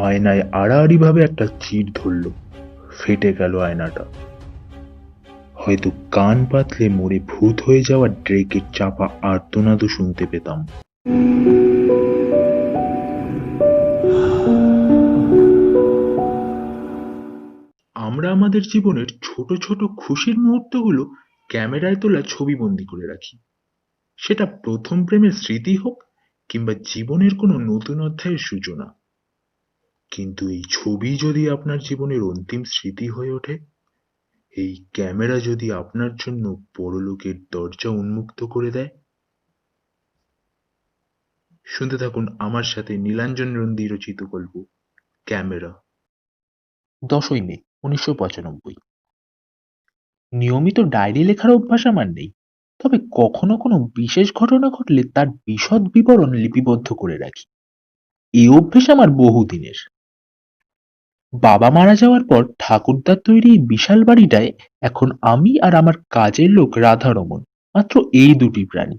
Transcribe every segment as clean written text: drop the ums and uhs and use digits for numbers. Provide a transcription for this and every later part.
আয়নায় আড়াআড়ি ভাবে একটা চির ধরল। ফেটে গেল আয়নাটা। হয়তো কান পাতলে মরে ভূত হয়ে যাওয়া ড্রেকের চাপা আর্তনাদও শুনতে পেতাম। আমরা আমাদের জীবনের ছোট ছোট খুশির মুহূর্তগুলো ক্যামেরায় তোলা ছবি বন্দি করে রাখি। সেটা প্রথম প্রেমের স্মৃতি হোক কিংবা জীবনের কোনো নতুন অধ্যায়ের সূচনা। কিন্তু এই ছবি যদি আপনার জীবনের অন্তিম স্মৃতি হয়ে ওঠে, এই ক্যামেরা যদি আপনার জন্য পরলোকের দরজা উন্মুক্ত করে দেয়। শুনতে থাকুন আমার সাথে নীলাঞ্জন নন্দী রচিত গল্প ক্যামেরা। 10ই মে 1995। নিয়মিত ডায়েরি লেখার অভ্যাস আমার নেই, তবে কখনো কোনো বিশেষ ঘটনা ঘটলে তার বিশদ বিবরণ লিপিবদ্ধ করে রাখি। এই অভ্যেস আমার বহুদিনের। বাবা মারা যাওয়ার পর ঠাকুরদার তৈরি এই বিশাল বাড়িটায় এখন আমি আর আমার কাজের লোক রাধারমন, মাত্র এই দুটি প্রাণী।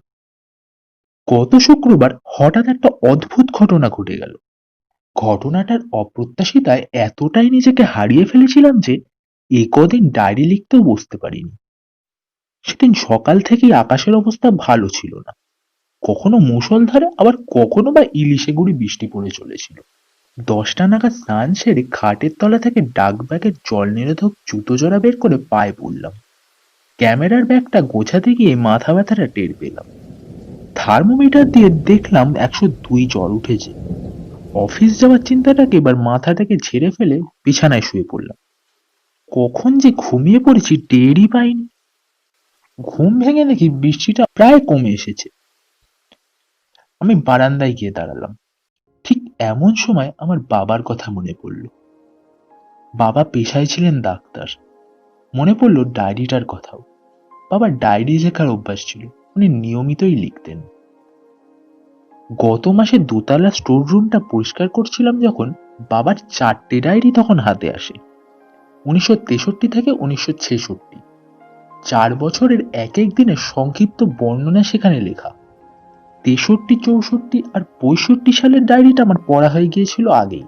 গত শুক্রবার হঠাৎ একটা অদ্ভুত ঘটনা ঘটে গেল। ঘটনাটার অপ্রত্যাশিতায় এতটাই নিজেকে হারিয়ে ফেলেছিলাম যে কদিন ডায়েরি লিখতেও বসতে পারিনি। সেদিন সকাল থেকেই আকাশের অবস্থা ভালো ছিল না। কখনো মুষলধারে, আবার কখনো বা ইলিশে গুড়ি বৃষ্টি পড়ে চলেছিল। 10টা নাগাদ স্নান সেরে খাটের তলা থেকে ডাক ব্যাগের জল নিরোধক জুতো জোড়া বের করে পায়ে পড়লাম। ক্যামেরার ব্যাগটা গোছাতে গিয়ে মাথা ব্যথাটা টের পেলাম। থার্মোমিটার দিয়ে দেখলাম 102 জ্বর উঠেছে। অফিস যাওয়ার চিন্তাটাকে এবার মাথা থেকে ঝেড়ে ফেলে বিছানায় শুয়ে পড়লাম। কখন যে ঘুমিয়ে পড়েছি টেরই পাইনি। ঘুম ভেঙে দেখি বৃষ্টিটা প্রায় কমে এসেছে। আমি বারান্দায় গিয়ে দাঁড়ালাম। ঠিক এমন সময় আমার বাবার কথা মনে পড়ল। বাবা পেশায় ছিলেন ডাক্তার। মনে পড়ল ডায়েরিটার কথাও। বাবার ডায়েরি লেখার অভ্যাস ছিল, উনি নিয়মিতই লিখতেন। গত মাসে দোতলা স্টোর রুমটা পরিষ্কার করছিলাম যখন বাবার 4টে ডায়েরি তখন হাতে আসে। 1963 থেকে 1966, 4 বছরের এক এক দিনের সংক্ষিপ্ত বর্ণনা সেখানে লেখা। 63, 64 আর 65 সালের ডায়েরিটা আমার পড়া হয়ে গিয়েছিল আগেই।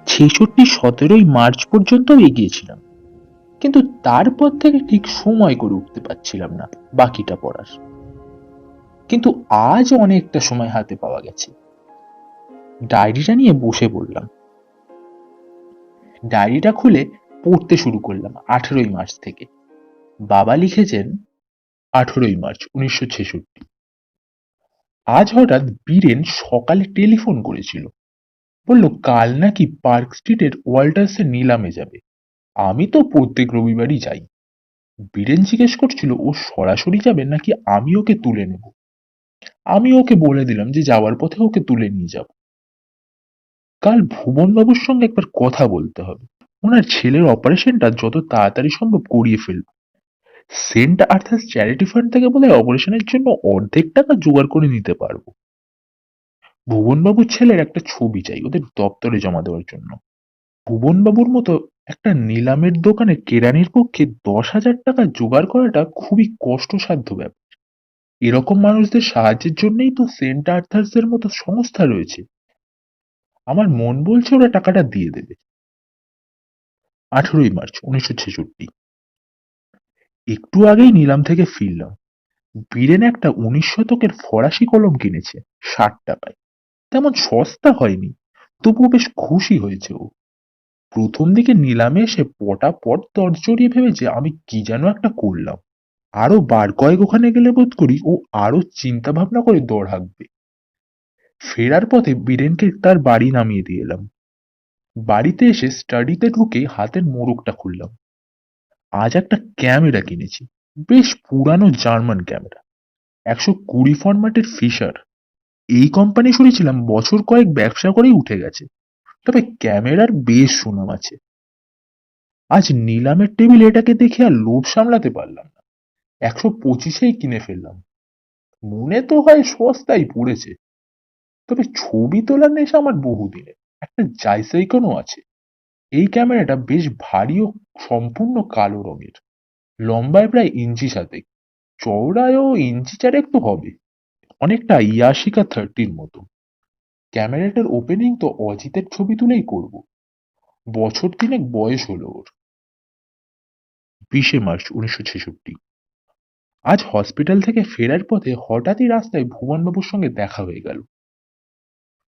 66 17ই মার্চ পর্যন্ত এগিয়েছিলাম, কিন্তু তারপর থেকে ঠিক সময় করে উঠতে পারছিলাম না বাকিটা পড়ার। কিন্তু আজ অনেকটা সময় হাতে পাওয়া গেছে। ডায়েরিটা নিয়ে বসে পড়লাম। ডায়েরিটা খুলে পড়তে শুরু করলাম 18ই মার্চ থেকে। বাবা লিখেছেন, 18ই মার্চ 1966। আজ হঠাৎ বীরেন সকালে টেলিফোন করেছিল। বলল কাল নাকি পার্ক স্ট্রিটের ওয়াল্টার্সে নিলামে যাবে। আমি তো প্রত্যেক রবিবারই যাই। বীরেন জিজ্ঞেস করছিল ও সরাসরি যাবে নাকি আমি ওকে তুলে নেব। আমি ওকে বলে দিলাম যে যাওয়ার পথে ওকে তুলে নিয়ে যাব। কাল ভুবন বাবুর সঙ্গে একবার কথা বলতে হবে। ওনার ছেলের অপারেশনটা যত তাড়াতাড়ি সম্ভব করিয়ে ফেলব। সেন্ট আর্থার চ্যারিটি ফান্ড থেকে বোধহয় অপারেশনের জন্য অর্ধেক টাকা জোগাড় করে নিতে পারবো। ভুবনবাবুর ছেলের একটা ছবি চাই ওদের দপ্তরে জমা দেওয়ার জন্য। ভুবনবাবুর মতো একটা নিলামের দোকানে কেরানির পক্ষে 10,000 টাকা জোগাড় করাটা খুবই কষ্টসাধ্য ব্যাপার। এরকম মানুষদের সাহায্যের জন্যই তো সেন্ট আর্থার্সের মতো সংস্থা রয়েছে। আমার মন বলছে ওরা টাকাটা দিয়ে দেবে। 18ই মার্চ 1966। একটু আগেই নিলাম থেকে ফিরলাম। বীরেন একটা 19 শতকের ফরাসি কলম কিনেছে 60 টাকায়। তেমন সস্তা হয়নি, তবুও বেশ খুশি হয়েছে ও। প্রথম দিকে নিলামে এসে পটাপট দর জড়িয়ে ভেবেছে আমি কি যেন একটা করলাম। আরো বার কয়েক ওখানে গেলে বোধ করি ও আরো চিন্তা ভাবনা করে দর হাঁকবে। ফেরার পথে বীরেনকে তার বাড়ি নামিয়ে দিয়ে এলাম। বাড়িতে এসে স্টাডিতে ঢুকে হাতের মোড়কটা খুললাম। আজ একটা ক্যামেরা কিনেছি, বেশ পুরানো জার্মান ক্যামেরা, 120 ফরম্যাটের ফিশার। এই কোম্পানি শুনেছিলাম বছর কয়েক ব্যবসা করেই উঠে গেছে, তবে ক্যামেরার বেশ সুনাম আছে। আজ নিলামের টেবিলে এটাকে দেখে আর লোভ সামলাতে পারলাম না। 125-এই কিনে ফেললাম। মনে তো হয় সস্তায় পড়েছে, তবে ছবি তোলার নেশা আমার বহুদিনের। একটা জাইসাইকনও আছে। এই ক্যামেরাটা বেশ ভারী ও সম্পূর্ণ কালো রঙের। লম্বায় প্রায় ইঞ্চি 7, চওড়ায়ও ইঞ্চি 4 তো হবে। অনেকটা ইয়াশিকা 30-র মতো। ক্যামেরাটার ওপেনিং তো অজিতের ছবি তুলেই করব। বছর তিনেক বয়স হলো ওর। 20শে মার্চ 1966। আজ হসপিটাল থেকে ফেরার পথে হঠাৎই রাস্তায় ভুবনবাবুর সঙ্গে দেখা হয়ে গেল।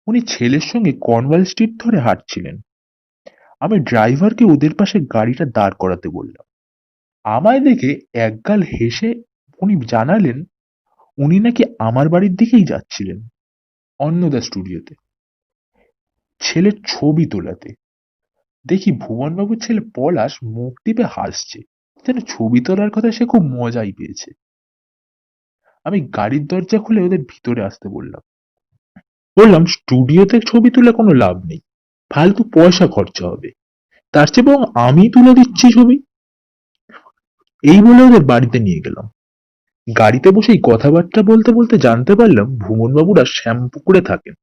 উনি ছেলের সঙ্গে কর্নওয়াল স্ট্রিট ধরে হাঁটছিলেন। আমি ড্রাইভারকে ওদের পাশে গাড়িটা দাঁড় করাতে বললাম। আমায় দেখে একগাল হেসে উনি জানালেন উনি নাকি আমার বাড়ির দিকেই যাচ্ছিলেন, অন্নদা স্টুডিওতে, ছেলের ছবি তোলাতে। দেখি ভুবনবাবুর ছেলে পলাশ মুখ টিপে হাসছে, যেন ছবি তোলার কথা সে খুব মজাই পেয়েছে। আমি গাড়ির দরজা খুলে ওদের ভিতরে আসতে বললাম স্টুডিওতে ছবি তুলে কোনো লাভ নেই, ফালতু পয়সা খরচা হবে, তার চেয়ে বরং আমি তুলে দিচ্ছি ছবি। এই বলে ওদের বাড়িতে নিয়ে গেলাম। গাড়িতে বসেই কথাবার্তা বলতে বলতে জানতে পারলাম ভুবনবাবুরা শ্যামপুকুরে থাকেন।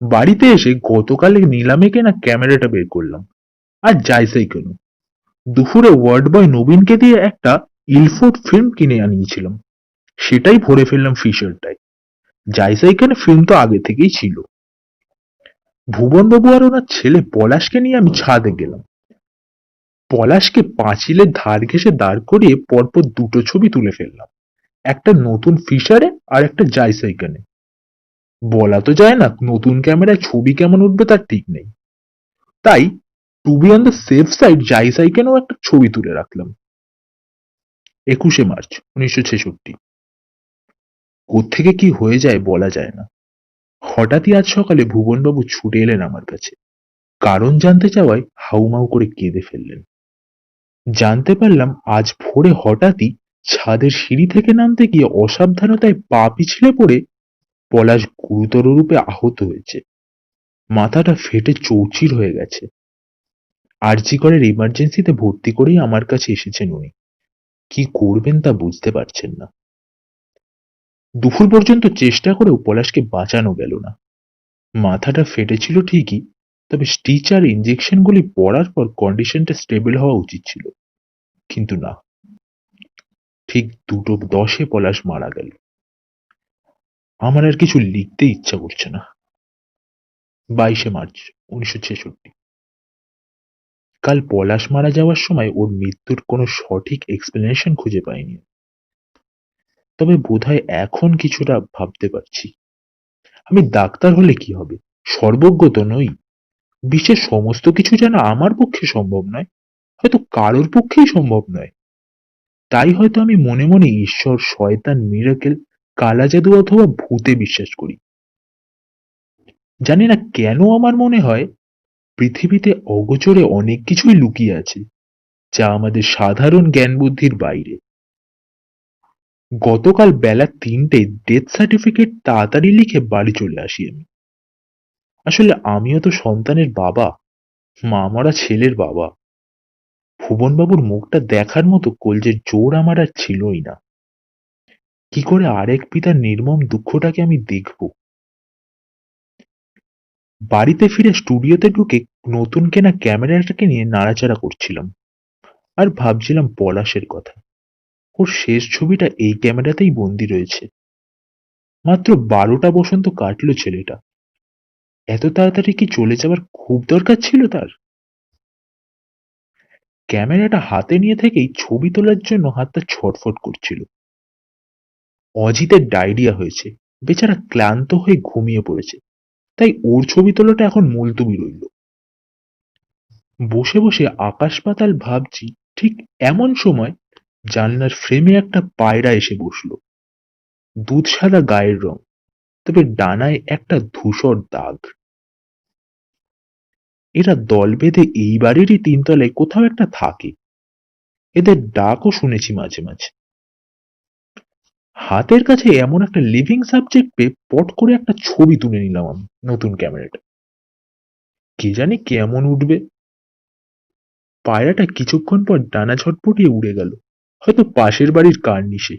বাড়িতে এসে গতকালে নিলামে কেনা ক্যামেরাটা বের করলাম, আর যাইসাই কেন। দুপুরে ওয়ার্ড বয় নবীনকে দিয়ে একটা ইলফোর্ড ফিল্ম কিনে আনিয়েছিলাম, সেটাই ভরে ফেললাম ফিশারটায়। যাইসাই কেন ফিল্ম তো আগে থেকেই ছিল। ভুবনবাবু আর ওনার ছেলে পলাশকে নিয়ে আমি ছাদে গেলাম। পলাশকে পাঁচিলের ধার ঘেঁষে দাঁড় করিয়ে পরপর দুটো ছবি তুলে ফেললাম, একটা নতুন ফিশারে আর একটা জাইসাইকানে। বলা তো যায় না নতুন ক্যামেরায় ছবি কেমন উঠবে তার ঠিক নেই, তাই to be on the safe side জাইসাইকেনেও একটা ছবি তুলে রাখলাম। 21শে মার্চ 1966। কোত্থেকে কি হয়ে যায় বলা যায় না। হঠাৎই আজ সকালে ভুবনবাবু ছুটে এলেন আমার কাছে। কারণ জানতে চাওয়ায় হাউমাউ করে কেঁদে ফেললেন। জানতে পারলাম আজ ভোরে হঠাৎই ছাদের সিঁড়ি থেকে নামতে গিয়ে অসাবধানতায় পা পিছলে পড়ে পলাশ গুরুতর রূপে আহত হয়েছে। মাথাটা ফেটে চৌচির হয়ে গেছে। আরজিকরের ইমার্জেন্সিতে ভর্তি করেই আমার কাছে এসেছেন উনি। কি করবেন তা বুঝতে পারছেন না। দুপুর পর্যন্ত চেষ্টা করেও পলাশকে বাঁচানো গেল না। মাথাটা ফেটেছিল ঠিকই, তবে স্টিচ আর ইঞ্জেকশনগুলি পড়ার পর কন্ডিশনটা স্টেবল হওয়া উচিত ছিল, কিন্তু না। ঠিক 2:10 পলাশ মারা গেল। আমার আর কিছু লিখতে ইচ্ছা করছে না। 22শে মার্চ 1966। কাল পলাশ মারা যাওয়ার সময় ওর মৃত্যুর কোনো সঠিক এক্সপ্লেনেশন খুঁজে পাইনি, তবে বোধহয় এখন কিছুটা ভাবতে পারছি। আমি ডাক্তার হলে কি হবে, সর্বজ্ঞ তো নই। বিশ্বের সমস্ত কিছু জানা আমার পক্ষে সম্ভব নয়, হয়তো কারোর পক্ষেই সম্ভব নয়। তাই হয়তো আমি মনে মনে ঈশ্বর, শয়তান, মিরাকেল, কালা জাদু অথবা ভূতে বিশ্বাস করি। জানি না কেন আমার মনে হয় পৃথিবীতে অগোচরে অনেক কিছুই লুকিয়ে আছে, যা আমাদের সাধারণ জ্ঞান বুদ্ধির বাইরে। গতকাল বেলা 3টেয় ডেথ সার্টিফিকেট তাড়াতাড়ি লিখে বাড়ি চলে আসি আমি। আসলে আমিও তো সন্তানের বাবা, মা মরা ছেলের বাবা। ভুবনবাবুর মুখটা দেখার মতো কলজের জোর আমার আর ছিলই না। কি করে আরেক পিতার নির্মম দুঃখটাকে আমি দেখব। বাড়িতে ফিরে স্টুডিওতে ঢুকে নতুন কেনা ক্যামেরাটাকে নিয়ে নাড়াচাড়া করছিলাম, আর ভাবছিলাম পলাশের কথা। ওর শেষ ছবিটা এই ক্যামেরাতেই বন্দি রয়েছে। মাত্র 12টা বসন্ত কাটলো ছেলেটা। এত তাড়াতাড়ি কি চলে যাবার খুব দরকার ছিল তার? ক্যামেরাটা হাতে নিয়ে থেকেই ছবি তোলার জন্য হাতটা ছটফট করছিল। অজিতের ডায়রিয়া হয়েছে, বেচারা ক্লান্ত হয়ে ঘুমিয়ে পড়েছে, তাই ওর ছবি তোলাটা এখন মুলতুবি রইল। বসে বসে আকাশ পাতাল ভাবছি, ঠিক এমন সময় জানলার ফ্রেমে একটা পায়রা এসে বসলো। দুধ সাদা গায়ের রং, তবে ডানায় একটা ধূসর দাগ। এরা দল বেঁধে এই বাড়িরই 3 তলায় কোথাও একটা থাকে। এদের ডাকও শুনেছি মাঝে মাঝে। হাতের কাছে এমন একটা লিভিং সাবজেক্ট পেয়ে পট করে একটা ছবি তুলে নিলাম আমি নতুন ক্যামেরাটা। কে জানি কেমন উঠবে। পায়রাটা কিছুক্ষণ পর ডানা ঝটপটিয়ে উড়ে গেল, হয়তো পাশের বাড়ির কার্নিশে।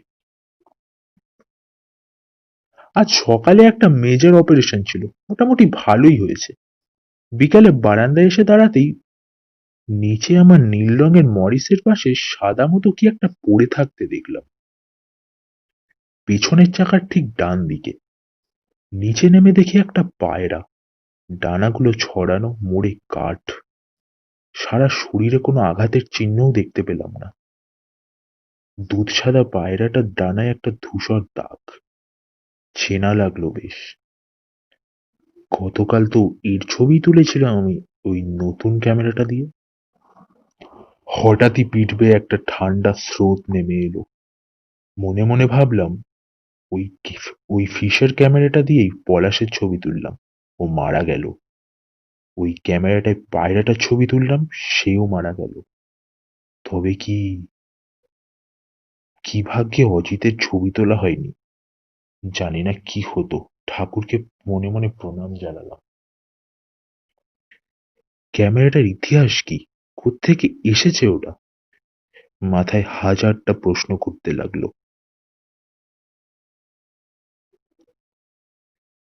আজ সকালে একটা মেজর অপারেশন ছিল, মোটামুটি ভালোই হয়েছে। বিকালে বারান্দায় এসে দাঁড়াতেই নিচে আমার নীল রঙের মরিসের পাশে সাদা মতো কি একটা পড়ে থাকতে দেখলাম, পেছনের চাকার ঠিক ডান দিকে। নিচে নেমে দেখি একটা পায়রা, ডানাগুলো ছড়ানো, মোড়ে কাঠ। সারা শরীরে কোনো আঘাতের চিহ্নও দেখতে পেলাম না। দুধ সাদা পায়রাটার ডানায় একটা ধূসর দাগ। চেনা লাগলো বেশ। গতকাল তো এর ছবি তুলেছিলাম আমি ওই নতুন ক্যামেরাটা দিয়ে। হঠাৎই পিঠ বেয়ে একটা ঠান্ডা স্রোত নেমে এলো। মনে মনে ভাবলাম, ওই ফিশের ক্যামেরাটা দিয়েই পলাশের ছবি তুললাম, ও মারা গেল। ওই ক্যামেরাটায় পায়রাটার ছবি তুললাম, সেও মারা গেল। তবে কি ভাগ্যে অজিতের ছবি তোলা হয়নি। জানি না কি হতো। ঠাকুরকে মনে মনে প্রণাম জানালাম। ক্যামেরাটার ইতিহাস কি? কোত্থেকে এসেছে ওটা? মাথায় হাজারটা প্রশ্ন করতে লাগলো।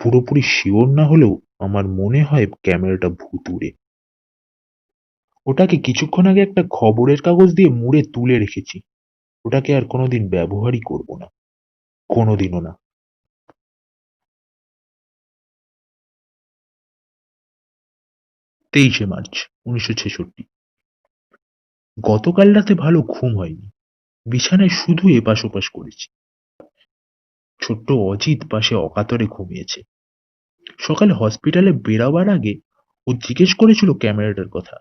পুরোপুরি শিওর না হলেও আমার মনে হয় ক্যামেরাটা ভুতুড়ে। ওটাকে কিছুক্ষণ আগে একটা খবরের কাগজ দিয়ে মুড়ে তুলে রেখেছি। ওটাকে আর কোনোদিন ব্যবহারই করব না। কোনোদিনও না। 23শে মার্চ 1966। গতকাল রাতে ভালো ঘুম হয়নি। বিছানায় শুধু এপাশ ওপাশ করেছি। ছোট্ট অজিত পাশে অকাতরে ঘুমিয়েছে। সকালে হসপিটালে বেরাবার আগে ও জিজ্ঞেস করেছিল ক্যামেরাটার কথা।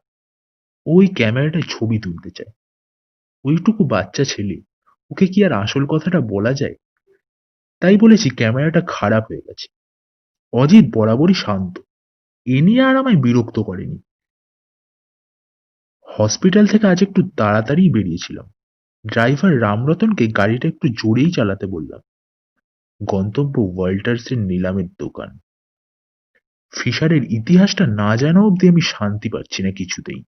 ওই ক্যামেরাটায় ছবি তুলতে চায়। ওইটুকু বাচ্চা ছেলে, ওকে কি আর আসল কথাটা বলা যায়? তাই বলেছি ক্যামেরাটা খারাপ হয়ে গেছে। অজিত বরাবরই শান্ত, এ নিয়ে আর আমায় বিরক্ত করেনি। হসপিটাল থেকে আজ একটু তাড়াতাড়ি বেরিয়েছিলাম। ড্রাইভার রামরতনকে গাড়িটা একটু জোরেই চালাতে বললাম। গন্তব্য ওয়াল্টার্সের নিলামের দোকান। ফিশারের ইতিহাসটা না জানা অব্দি আমি শান্তি পাচ্ছি না কিছুতেই।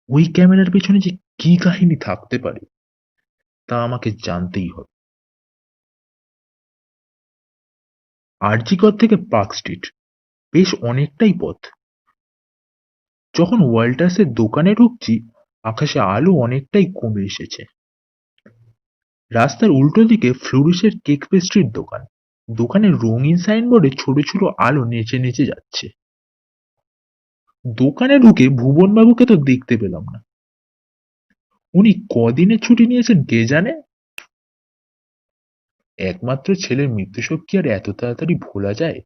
ওই ক্যামেরার পেছনে যে কি কাহিনী থাকতে পারে তা আমাকে জানতেই হবে। আরজিকর থেকে পার্ক স্ট্রিট বেশ অনেকটাই পথ। যখন ওয়াল্টার্সের দোকানে ঢুকছি, আকাশে আলো অনেকটাই কমে এসেছে। রাস্তার উল্টো দিকে ফ্লোরিসের কেক পেস্ট্রির দোকান। দোকানের রঙিন সাইনবোর্ডে ছোট ছোট আলো নেচে নেচে যাচ্ছে। দোকানে ঢুকে ভুবনবাবুকে তো দেখতে পেলাম না। উনি কদিনের ছুটি নিয়েছেন কে জানে। একমাত্র ছেলের মৃত্যুশোক কি আর এত তাড়াতাড়ি ভোলা যায়?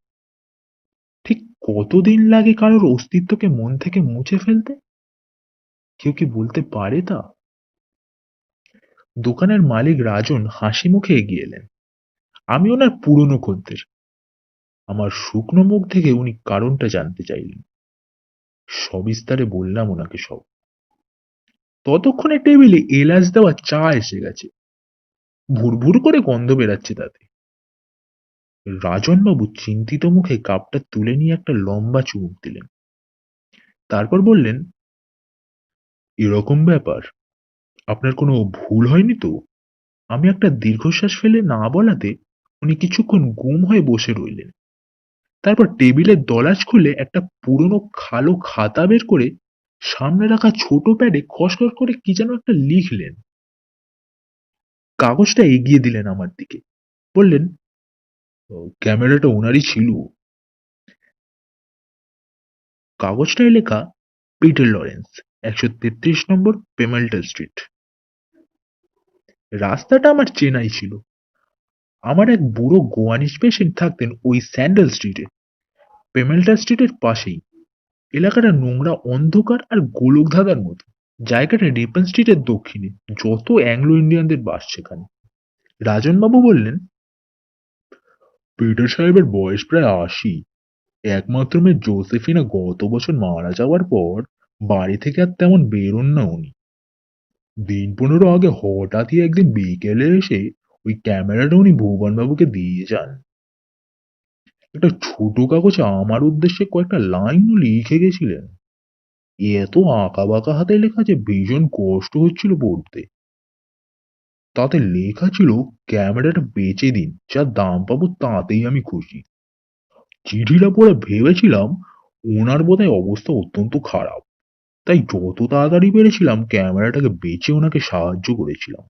ঠিক কতদিন লাগে কারোর অস্তিত্বকে মন থেকে মুছে ফেলতে? কেউ কি বলতে পারে তা? দোকানের মালিক রাজন হাসি মুখে এগিয়ে এলেন। আমি ওনার পুরনো খদ্দের। আমার শুকনো মুখ থেকে উনি কারণটা জানতে চাইলেন। সবিস্তারে বললাম ওনাকে সব। ততক্ষণে টেবিলে এলাচ দেওয়া চা এসে গেছে। ভুরভুর করে গন্ধ বেরাচ্ছে তাতে। রাজনবাবু চিন্তিত মুখে কাপটা তুলে নিয়ে একটা লম্বা চুমুক দিলেন। তারপর বললেন, এরকম ব্যাপার, আপনার কোনো ভুল হয়নি তো? আমি একটা দীর্ঘশ্বাস ফেলে না বলাতে উনি কিছুক্ষণ গুম হয়ে বসে রইলেন। তারপর টেবিলের দরাজ খুলে একটা পুরনো কালো খাতা বের করে সামনে রাখা ছোট প্যাডে খসখস করে কি যেন একটা লিখলেন। কাগজটা এগিয়ে দিলেন আমার দিকে। বললেন, ক্যামেরাটা ওনারই ছিল। কাগজটায় লেখা, পিটার লরেন্স, 133 নম্বর পেমেল্টন স্ট্রিট। রাস্তাটা আমার চেনাই ছিল। আমার এক বুড়ো গোয়ানিশ পেশেন্ট থাকতেন ওই স্যান্ডেল স্ট্রিটে, পেমেল্টন স্ট্রিটের পাশেই। এলাকাটা নোংরা, অন্ধকার আর গোলকধাঁধার মতো। জায়গাটা রিপন স্ট্রিটের দক্ষিণে। যত অ্যাংলো ইন্ডিয়ানদের বাস সেখানে। রাজনবাবু বললেন, পিটার সাহেবের বয়স প্রায় 80। একমাত্র মেয়ে জোসেফিনা গত বছর মারা যাওয়ার পর বাড়ি থেকে আর তেমন বেরোন না উনি। দিন 15 আগে হঠাৎই একদিন বিকেলে এসে ওই ক্যামেরাটা উনি ভুবনবাবুকে দিয়ে যান। একটা ছোট কাগজে আমার উদ্দেশ্যে কয়েকটা লাইনও লিখে গেছিলেন। এত আঁকা বাঁকা হাতে লেখা যে ভীষণ কষ্ট হচ্ছিল পড়তে। তাতে লেখা ছিল, ক্যামেরাটা বেচে দিন, যা দাম পাবো তাতেই আমি খুশি। চিঠিটা পড়ে ভেবেছিলাম ওনার বোধহয় অবস্থা অত্যন্ত খারাপ, তাই যত তাড়াতাড়ি পেরেছিলাম ক্যামেরাটাকে বেচে ওনাকে সাহায্য করেছিলাম।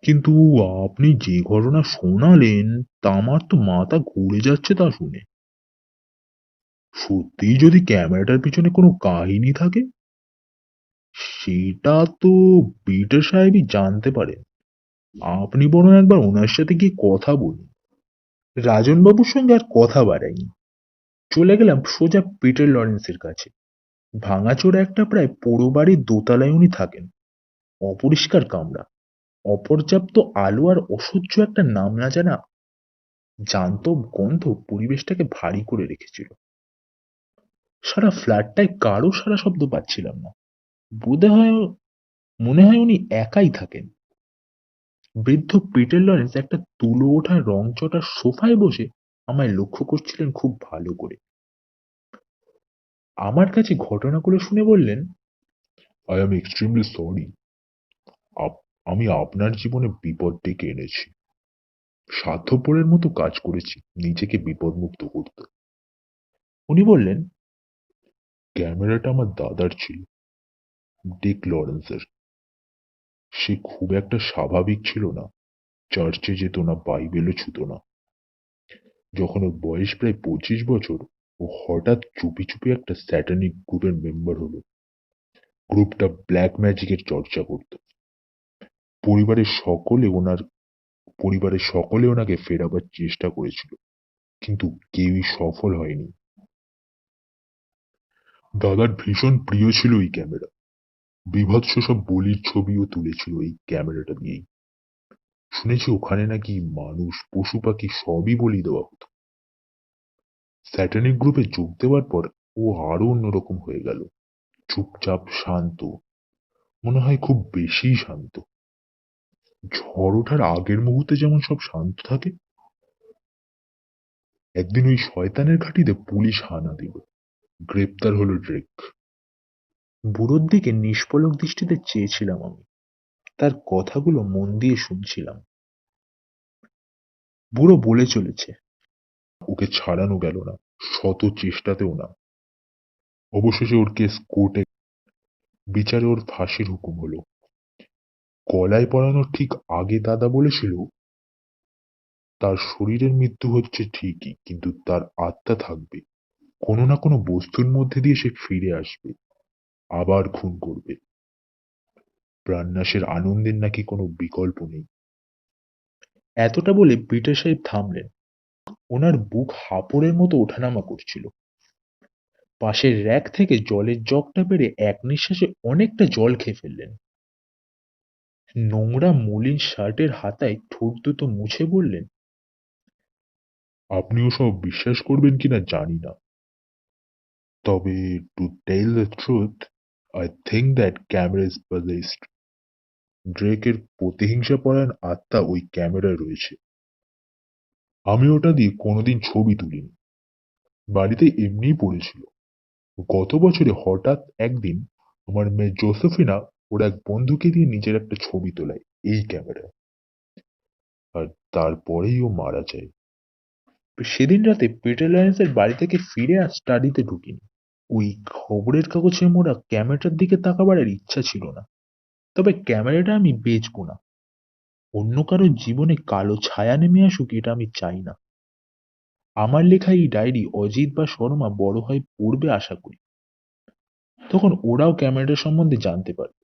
কিন্তু আপনি যে ঘটনা শোনালেন তা আমার তো মাথা ঘুরে যাচ্ছে তা শুনে। সত্যিই যদি ক্যামেরাটার পিছনে কোনো কাহিনী থাকে, সেটা তো পিটার সাহেবই জানতে পারেন। আপনি বরং একবার ওনার সাথে গিয়ে কথা বলুন। রাজনবাবুর সঙ্গে আর কথা বাড়াইনি। চলে গেলাম সোজা পিটার লরেন্সের কাছে। ভাঙাচোরা একটা প্রায় পোড়ো বাড়ির দোতলায় উনি থাকেন। অপরিষ্কার কামরা, অপর্যাপ্ত আলো আর অসহ্য একটা নাম না জানা জান্তব গন্ধ পরিবেশটাকে ভারী করে রেখেছিল। সারা ফ্ল্যাটটায় কারো সারা শব্দ পাচ্ছিলাম না। বোধ হয় মনে হয় উনি একাই থাকেন। বৃদ্ধ পিটার লরেন্স একটা তুলো ওঠা রংচটা সোফায় বসে আমায় লক্ষ্য করছিলেন খুব ভালো করে। আমার কাছে ঘটনাগুলো শুনে বললেন, আই এম এক্সট্রিমলি সরি। আমি আপনার জীবনে বিপদ ডেকে এনেছি। স্বার্থপরের মতো কাজ করেছি নিজেকে বিপদমুক্ত করতে। উনি বললেন, ক্যামেরাটা আমার দাদার ছিল, ডিক লরেন্সের। সে খুব একটা স্বাভাবিক ছিল না। চার্চে যেত না, বাইবেলও ছুঁত না। যখন ওর বয়স প্রায় 25 বছর, ও হঠাৎ চুপি চুপি একটা স্যাটানিক গ্রুপের মেম্বার হলো। গ্রুপটা ব্ল্যাক ম্যাজিকের চর্চা করত। পরিবারের সকলে ওনার পরিবারের সকলে ওনাকে ফেরাবার চেষ্টা করেছিল, কিন্তু কেউই সফল হয়নি। দাদার ভীষণ প্রিয় ছিল এই ক্যামেরা। বীভৎস সব বলির ছবিও তুলেছিল এই ক্যামেরাটা দিয়েই। শুনেছি ওখানে নাকি মানুষ, পশু পাখি সবই বলি দেওয়া হতো। স্যাটানিক গ্রুপে যোগ দেওয়ার পর ও আরো অন্যরকম হয়ে গেল। চুপচাপ, শান্ত, মনে হয় খুব বেশিই শান্ত। ঝড় ওঠার আগের মুহূর্তে যেমন সব শান্ত থাকে। একদিন ওই শয়তানের ঘাঁটিতে পুলিশ হানা দিল। গ্রেপ্তার হলো ড্রেক। বুড়োর দিকে নিষ্পলক দৃষ্টিতে চেয়েছিলাম আমি। তার কথাগুলো মন দিয়ে শুনছিলাম। বুড়ো বলে চলেছে, ওকে ছাড়ানো গেল না, শত চেষ্টাতেও না। অবশেষে ওর কেস কোর্টে। বিচারে ওর ফাঁসির হুকুম হলো। গলায় পরানোর ঠিক আগে দাদা বলেছিল, তার শরীরের মৃত্যু হচ্ছে ঠিকই, কিন্তু তার আত্মা থাকবে। কোনো না কোনো বস্তুর মধ্যে দিয়ে সে ফিরে আসবে, আবার খুন করবে। প্রাণনাশের আনন্দের নাকি কোনো বিকল্প নেই। এতটা বলে পিটার সাহেব থামলেন। ওনার বুক হাঁপড়ের মতো ওঠানামা করছিল। পাশের র‍্যাক থেকে জলের জগটা পেরে এক নিঃশ্বাসে অনেকটা জল খেয়ে ফেললেন। নোংরা মলিন শার্টের হাতায় ঠোঁট দুটো মুছে বললেন, আপনিও সব বিশ্বাস করবেন কিনা জানি না, তবে to tell the truth, I think that camera is possessed. ড্রেকের প্রতিহিংসাপরায়ণ আত্মা ওই ক্যামেরায় রয়েছে। আমি ওটা দিয়ে কোনোদিন ছবি তুলিনি, বাড়িতে এমনিই পড়েছিল। গত বছরে হঠাৎ একদিন আমার মেয়ে জোসেফিনা ওর এক বন্ধুকে দিয়ে নিজের একটা ছবি তোলায় এই ক্যামেরায়, আর তারপরেই ও মারা যায়। সেদিন রাতে পিটার লরেন্সের বাড়ি থেকে ফিরে আর স্টাডিতে ঢুকিনি। ওই খবরের কাগজে মোড়া ক্যামেরাটার দিকে তাকাবার আর ইচ্ছা ছিল না। তবে ক্যামেরাটা আমি বেচবো না। অন্য কারো জীবনে কালো ছায়া নেমে আসুক, এটা আমি চাই না। আমার লেখা এই ডায়েরি অজিত বা শর্মা বড় হয় পড়বে আশা করি। তখন ওরাও ক্যামেরাটা সম্বন্ধে জানতে পারবে।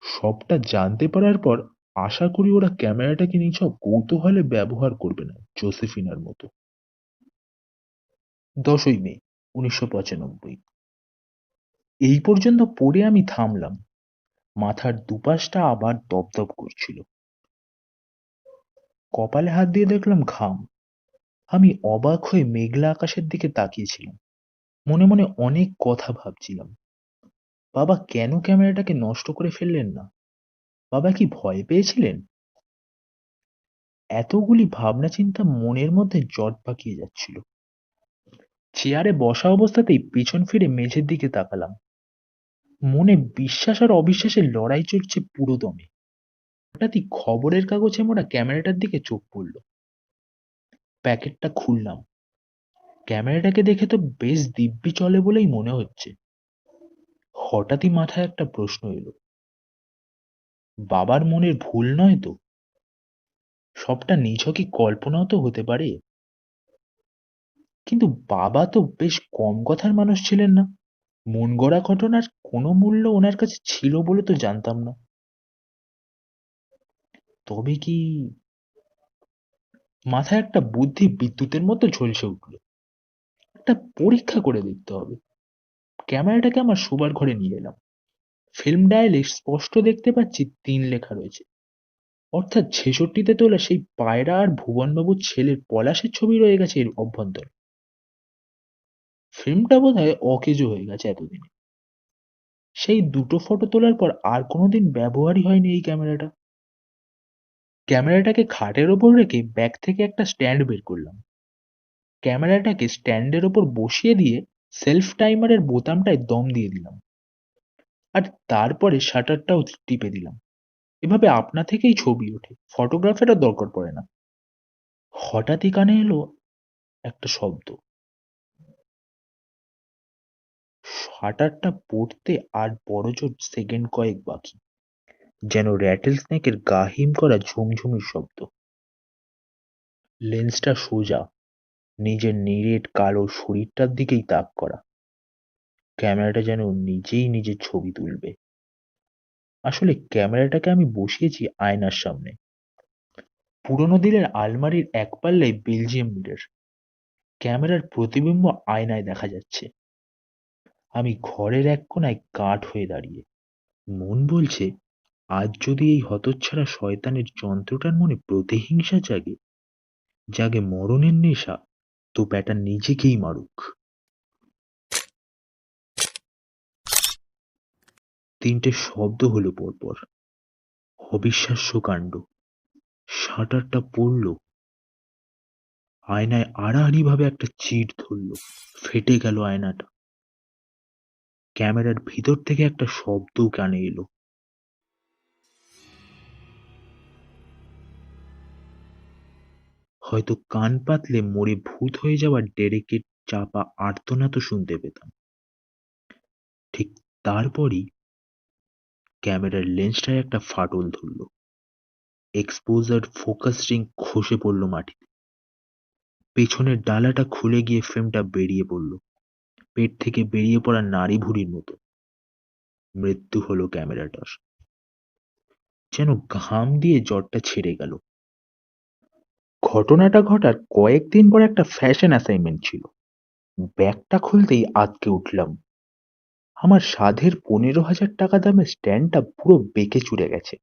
সবটা জানতে পারার পর আশা করি ওরা ক্যামেরাটাকে নিছক কৌতূহলে ব্যবহার করবে না, জোসেফিনার মতো। 10ই মে 1995। এই পর্যন্ত পড়ে আমি থামলাম। মাথার দুপাশটা আবার দপদপ করছিল। কপালে হাত দিয়ে দেখলাম ঘাম। আমি অবাক হয়ে মেঘলা আকাশের দিকে তাকিয়েছিলাম। মনে মনে অনেক কথা ভাবছিলাম। বাবা কেন ক্যামেরাটাকে নষ্ট করে ফেললেন না? বাবা কি ভয় পেয়েছিলেন? এতগুলি ভাবনা চিন্তা মনের মধ্যে জট পাকিয়ে যাচ্ছিল। চেয়ারে বসা অবস্থাতেই পিছন ফিরে মেঝের দিকে তাকালাম। মনে বিশ্বাস আর অবিশ্বাসের লড়াই চলছে পুরো দমে। হঠাৎই খবরের কাগজে মোড়া ক্যামেরাটার দিকে চোখ পড়ল। প্যাকেটটা খুললাম। ক্যামেরাটাকে দেখে তো বেশ দিব্যি চলে বলেই মনে হচ্ছে। হঠাৎই মাথায় একটা প্রশ্ন এলো, বাবার মনের ভুল নয় তো? সবটা নিছকই কল্পনাও তো হতে পারে। কিন্তু বাবা তো বেশ কম কথার মানুষ ছিলেন না। মন গড়া ঘটনার কোনো মূল্য ওনার কাছে ছিল বলে তো জানতাম না। তবে কি মাথায় একটা বুদ্ধি বিদ্যুতের মতো ঝলসে উঠল। একটা পরীক্ষা করে দেখতে হবে। ক্যামেরাটাকে আমার শোবার ঘরে নিয়ে এলাম। ফিল্ম ডায়ালে স্পষ্ট দেখতে পাচ্ছি ৩ লেখা রয়েছে। অর্থাৎ ৬৬তে তোলা সেই পায়রা আর ভুবনবাবুর ছেলের পলাশের ছবি রয়ে গেছে এর অভ্যন্তরে। ফিল্মটা বোধহয় অকেজো হয়ে গেছে এতদিনে। সেই দুটো ফটো তোলার পর আর কোনোদিন ব্যবহারই হয়নি এই ক্যামেরাটা। ক্যামেরাটাকে খাটের ওপর রেখে ব্যাগ থেকে একটা স্ট্যান্ড বের করলাম। ক্যামেরাটাকে স্ট্যান্ডের ওপর বসিয়ে দিয়ে সেলফ টাইমারের বোতামটায় দম দিয়ে দিলাম। আর তারপরে শাটারটাও টিপে দিলাম। এভাবে আপনা থেকেই ছবি ওঠে, ফটোগ্রাফেরও দরকার পড়ে না। হঠাৎই কানে এলো একটা শব্দ। শাটারটা পড়তে আর বড়জোর সেকেন্ড কয়েক বাকি। যেন র্যাটেল স্নেকের গা হিম করা ঝুমঝুমির শব্দ। লেন্সটা সোজা, নিজের নিরেট কালো শরীরটার দিকেই তাক করা। ক্যামেরাটা যেন নিজেই নিজের ছবি তুলবে। আসলে ক্যামেরাটাকে আমি বসিয়েছি আয়নার সামনে। পুরোনো দিনের আলমারির এক পাল্লায় বেলজিয়াম মিরর। ক্যামেরার প্রতিবিম্ব আয়নায় দেখা যাচ্ছে। আমি ঘরের এক কোণায় কাঠ হয়ে দাঁড়িয়ে। মন বলছে, আজ যদি এই হতচ্ছাড়া শয়তানের যন্ত্রটার মনে প্রতিহিংসা জাগে, জাগে মরণের নেশা, তো ব্যাটা নিজেকেই মারুক। ৩টে শব্দ হলো পরপর। অবিশ্বাস্য কাণ্ড। শাটারটা পড়ল। আয়নায় আড়াআড়ি ভাবে একটা চিট ধরল। ফেটে গেল আয়নাটা। ক্যামেরার ভিতর থেকে একটা শব্দও কানে এলো। হয়তো কান পাতলে মরে ভূত হয়ে যাওয়া ডেরেকের চাপা আর্তনাদও শুনতে পেতাম। ঠিক তারপরই ক্যামেরার লেন্সটায় একটা ফাটল ধরল। এক্সপোজার ফোকাস রিং খসে পড়ল মাটিতে। পেছনের ডালাটা খুলে গিয়ে ফ্রেমটা বেরিয়ে পড়ল, পেট থেকে বেরিয়ে পড়া নাড়ি ভুড়ির মতো। মৃত্যু হলো ক্যামেরাটার। যেন ঘাম দিয়ে জ্বরটা ছেড়ে গেল। ঘটনাটা ঘটার কয়েকদিন পর একটা ফ্যাশন অ্যাসাইনমেন্ট ছিল। ব্যাগটা খুলতেই আঁতকে উঠলাম। আমার সাধের ১৫,০০০ টাকা দামের স্ট্যান্ডটা পুরো বেঁকে চুরে গেছে।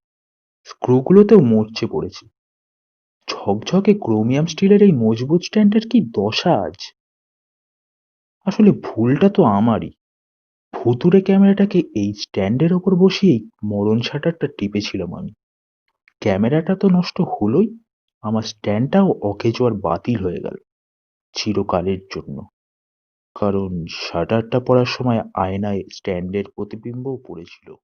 স্ক্রুগুলোতেও মরচে পড়েছে। ঝকঝকে ক্রোমিয়াম স্টিলের এই মজবুত স্ট্যান্ডের কি দশা আজ! আসলে ভুলটা তো আমারই। ভুতুড়ে ক্যামেরাটাকে এই স্ট্যান্ডের ওপর বসিয়েই মরণ শাটারটা টিপেছিলাম আমি। ক্যামেরাটা তো নষ্ট হলোই, আমার স্ট্যান্ডটাও অকেজো আর বাতিল হয়ে গেল চিরকালের জন্য। কারণ শাটারটা পড়ার সময় আয়নায় স্ট্যান্ডের প্রতিবিম্বও পড়েছিল।